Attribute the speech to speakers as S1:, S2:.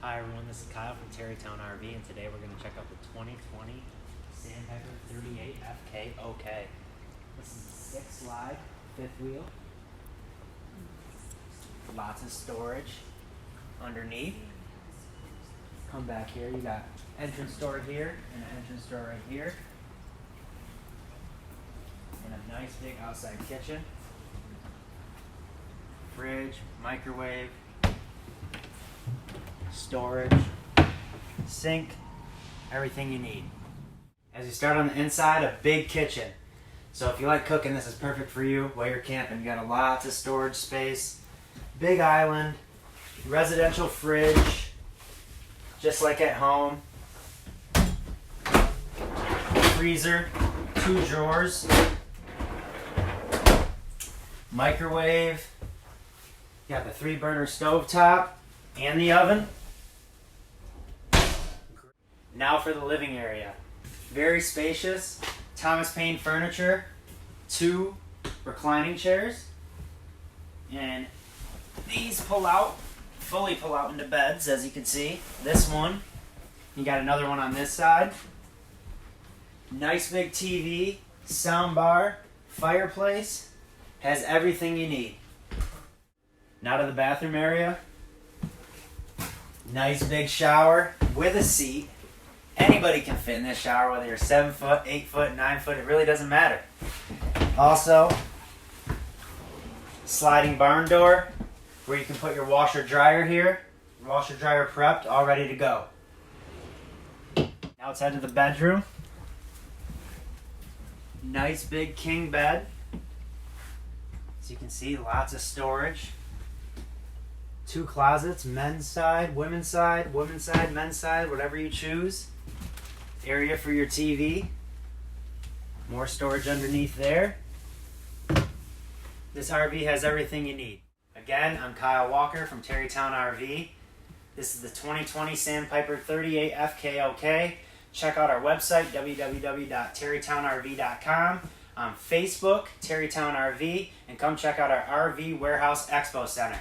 S1: Hi everyone, this is Kyle from TerryTown RV, and today we're going to check out the 2020 Sandpiper 38 FKOK. This is a 6-slide, 5th wheel. Lots of storage underneath. Come back here, you got entrance door here and an entrance door right here. And a nice big outside kitchen. Fridge, microwave, storage, sink, everything you need. As you start on the inside, a big kitchen. So if you like cooking, this is perfect for you while you're camping. You got a lot of storage space, big island, residential fridge, just like at home. Freezer, 2 drawers, microwave, you got the 3-burner stove top and the oven. Now for the living area. Very spacious, Thomas Paine furniture, 2 reclining chairs, and these fully pull out into beds, as you can see. This one, you got another one on this side. Nice big TV, sound bar, fireplace, has everything you need. Now to the bathroom area. Nice big shower with a seat. Anybody can fit in this shower, whether you're 7 foot, 8 foot, 9 foot, it really doesn't matter. Also, sliding barn door where you can put your washer dryer here. Washer dryer prepped, all ready to go. Now let's head to the bedroom. Nice big king bed. As you can see, lots of storage. 2 closets, men's side, women's side, men's side, whatever you choose. Area for your TV. More storage underneath there. This RV has everything you need. Again, I'm Kyle Walker from TerryTown RV. This is the 2020 Sandpiper 38 FKOK. Check out our website, www.terrytownrv.com. On Facebook, TerryTown RV, and come check out our RV Warehouse Expo Center.